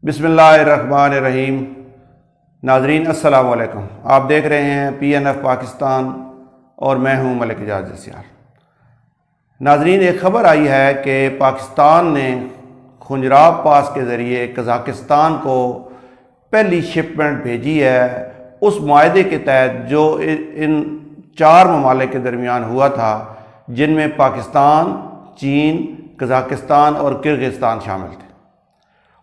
बिस्मिल्लाहिर्रहमानिर्रहीम। नाजरीन अस्सलाम वालेकुम। आप देख रहे हैं PNF पाकिस्तान और मैं हूं मलिक एजाज जसियार। नाजरीन, एक ख़बर आई है कि पाकिस्तान ने खुंजराब पास के ज़रिए कज़ाकिस्तान को पहली शिपमेंट भेजी है उस मुआहदे के तहत जो इन 4 ममालिक के दरमियान हुआ था, जिनमें पाकिस्तान, चीन, कज़ाकिस्तान और किर्गिस्तान शामिल थे।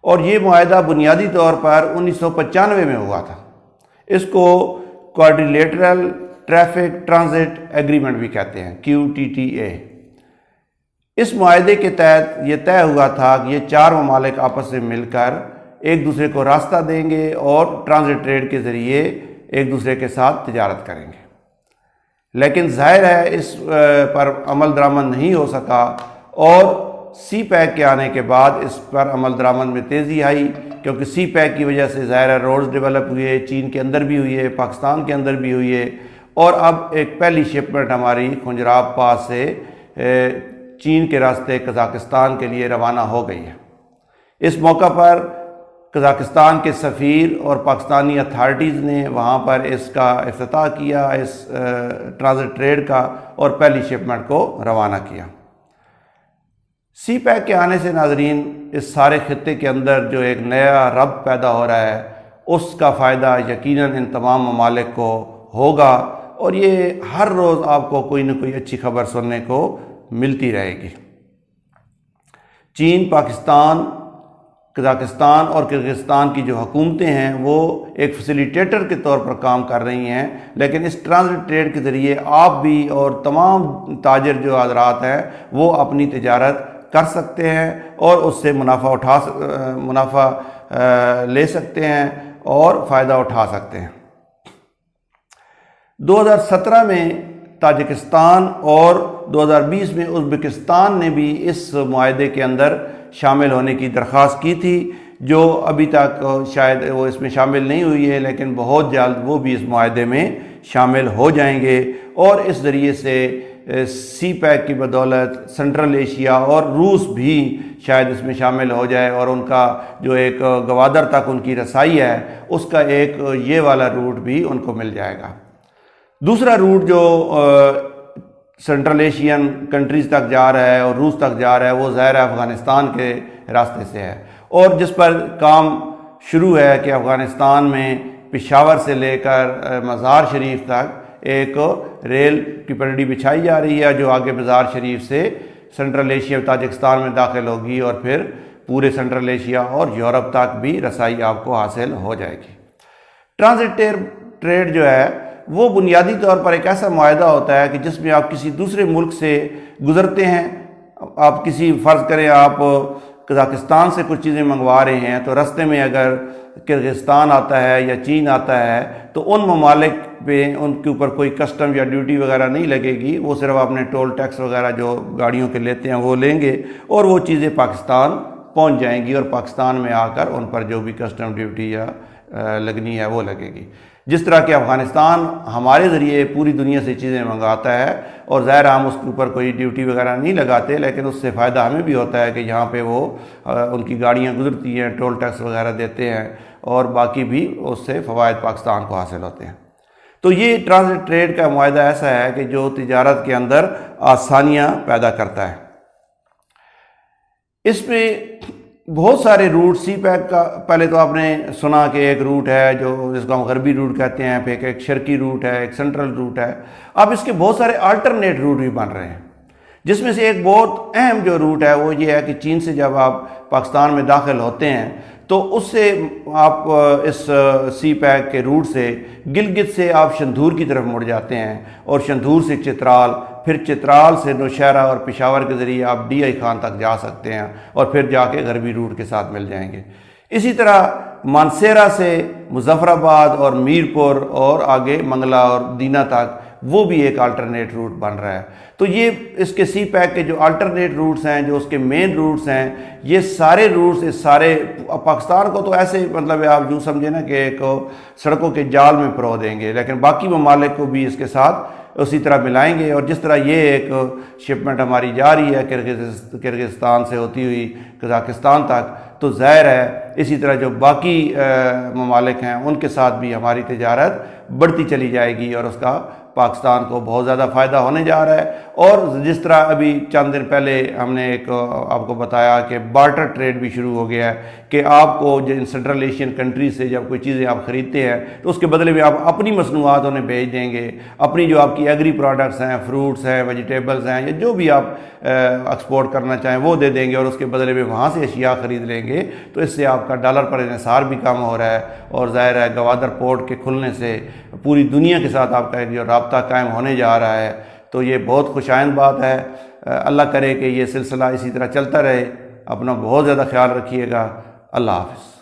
और ये मुआहदा बुनियादी तौर पर 1995 में हुआ था। इसको क्वाड्रिलेटरल ट्रैफिक ट्रांजिट एग्रीमेंट भी कहते हैं, QTTA। इस मुआहदे के तहत ये तय हुआ था कि ये 4 ममालिक आपस में मिलकर एक दूसरे को रास्ता देंगे और ट्रांजिट ट्रेड के ज़रिए एक दूसरे के साथ तिजारत करेंगे। लेकिन जाहिर है इस पर अमल दरामद नहीं हो सका और CPEC के आने के बाद इस पर अमल दरामद में तेज़ी आई, क्योंकि CPEC की वजह से ज़ाहिर है रोड्स डेवलप हुए, चीन के अंदर भी हुई है, पाकिस्तान के अंदर भी हुई है। और अब एक पहली शिपमेंट हमारी खुंजराब पास से चीन के रास्ते कज़ाकिस्तान के लिए रवाना हो गई है। इस मौका पर कज़ाकिस्तान के सफ़ीर और पाकिस्तानी अथॉरिटीज़ ने वहाँ पर इसका इफ्तिताह किया, इस ट्रांजिट ट्रेड का, और पहली शिपमेंट को रवाना किया। CPEC के आने से नाजरीन इस सारे खित्ते के अंदर जो एक नया रब्त पैदा हो रहा है, उसका फ़ायदा यकीनन इन तमाम ममालिक को होगा और ये हर रोज़ आपको कोई ना कोई अच्छी खबर सुनने को मिलती रहेगी। चीन, पाकिस्तान, कज़ाकिस्तान और किर्गिस्तान की जो हुकूमतें हैं वो एक फैसिलिटेटर के तौर पर काम कर रही हैं, लेकिन इस ट्रांजिट ट्रेड के ज़रिए आप भी और तमाम ताजिर जो हज़रात हैं वो अपनी तिजारत कर सकते हैं और उससे मुनाफा ले सकते हैं और फ़ायदा उठा सकते हैं। 2017 में ताजिकिस्तान और 2020 में उज़्बेकिस्तान ने भी इस मुआहदे के अंदर शामिल होने की दरख्वास्त की थी, जो अभी तक शायद वो इसमें शामिल नहीं हुई है, लेकिन बहुत जल्द वो भी इस मुआहदे में शामिल हो जाएंगे। और इस ज़रिए से CPEC की बदौलत सेंट्रल एशिया और रूस भी शायद इसमें शामिल हो जाए और उनका जो एक गवादर तक उनकी रसाई है, उसका एक ये वाला रूट भी उनको मिल जाएगा। दूसरा रूट जो सेंट्रल एशियन कंट्रीज़ तक जा रहा है और रूस तक जा रहा है, वो ज़ाहिर अफ़गानिस्तान के रास्ते से है और जिस पर काम शुरू है कि अफ़गानिस्तान में पेशावर से लेकर मज़ार शरीफ तक एक रेल की पटड़ी बिछाई जा रही है, जो आगे मज़ार शरीफ से सेंट्रल एशिया ताजिकिस्तान में दाखिल होगी और फिर पूरे सेंट्रल एशिया और यूरोप तक भी रसाई आपको हासिल हो जाएगी। ट्रांजिट ट्रेड जो है वो बुनियादी तौर पर एक ऐसा मुआहदा होता है कि जिसमें आप किसी दूसरे मुल्क से गुज़रते हैं। आप किसी फ़र्ज़ करें आप कज़ाकिस्तान से कुछ चीज़ें मंगवा रहे हैं, तो रास्ते में अगर किर्गिस्तान आता है या चीन आता है तो उन ममालिक पे उनके ऊपर कोई कस्टम या ड्यूटी वगैरह नहीं लगेगी। वो सिर्फ अपने टोल टैक्स वगैरह जो गाड़ियों के लेते हैं वो लेंगे और वो चीज़ें पाकिस्तान पहुंच जाएंगी और पाकिस्तान में आकर उन पर जो भी कस्टम ड्यूटी या लगनी है वो लगेगी। जिस तरह कि अफ़गानिस्तान हमारे ज़रिए पूरी दुनिया से चीज़ें मंगाता है और ज़ाहिर हम उसके ऊपर कोई ड्यूटी वगैरह नहीं लगाते, लेकिन उससे फ़ायदा हमें भी होता है कि यहाँ पे वो उनकी गाड़ियाँ गुजरती हैं, टोल टैक्स वगैरह देते हैं और बाकी भी उससे फ़वाइद पाकिस्तान को हासिल होते हैं। तो ये ट्रांजिट ट्रेड का मुआहदा ऐसा है कि जो तिजारत के अंदर आसानियाँ पैदा करता है। इसमें बहुत सारे रूट CPEC का, पहले तो आपने सुना कि एक रूट है जो जिसको हम गरबी रूट कहते हैं, फिर एक शर्की रूट है, एक सेंट्रल रूट है। अब इसके बहुत सारे अल्टरनेट रूट भी बन रहे हैं, जिसमें से एक बहुत अहम जो रूट है वो ये है कि चीन से जब आप पाकिस्तान में दाखिल होते हैं तो उससे आप इस CPEC के रूट से गिलगित से आप शंधूर की तरफ मुड़ जाते हैं और शंधूर से चित्राल, फिर चित्राल से नौशहरा और पेशावर के ज़रिए आप DI खान तक जा सकते हैं और फिर जाके गरबी रूट के साथ मिल जाएंगे। इसी तरह मानसेरा से मुजफ्फराबाद और मीरपुर और आगे मंगला और दीना तक वो भी एक अल्टरनेट रूट बन रहा है। तो ये इसके CPEC के जो अल्टरनेट रूट्स हैं, जो उसके मेन रूट्स हैं, ये सारे रूट्स इस सारे पाकिस्तान को तो ऐसे मतलब आप यूँ समझे ना कि एक सड़कों के जाल में परो देंगे, लेकिन बाकी ममालिक को भी इसके साथ उसी तरह मिलाएंगे। और जिस तरह ये एक शिपमेंट हमारी जा रही है किर्गिस्तान से होती हुई कज़ाकिस्तान तक, تو ظاہر ہے اسی طرح جو باقی ممالک ہیں ان کے ساتھ بھی ہماری تجارت بڑھتی چلی جائے گی اور اس کا پاکستان کو بہت زیادہ فائدہ ہونے جا رہا ہے۔ اور جس طرح ابھی چند دن پہلے ہم نے ایک آپ کو بتایا کہ بارٹر ٹریڈ بھی شروع ہو گیا ہے کہ آپ کو جو سنٹرل ایشین کنٹریز سے جب کوئی چیزیں آپ خریدتے ہیں تو اس کے بدلے میں آپ اپنی مصنوعات انہیں بھیج دیں گے، اپنی جو آپ کی ایگری پروڈکٹس ہیں، فروٹس ہیں، ویجیٹیبلز ہیں، یا جو بھی آپ ایکسپورٹ کرنا چاہیں وہ دے دیں گے اور اس کے بدلے میں وہاں سے اشیاء خرید لیں گے، تو اس سے آپ کا ڈالر پر انحصار بھی کم ہو رہا ہے، اور ظاہر ہے گوادر پورٹ کے کھلنے سے پوری دنیا کے ساتھ آپ کا ایک جو رابطہ قائم ہونے جا رہا ہے، تو یہ بہت خوشائند بات ہے۔ اللہ کرے کہ یہ سلسلہ اسی طرح چلتا رہے۔ اپنا بہت زیادہ خیال رکھیے گا۔ اللہ حافظ۔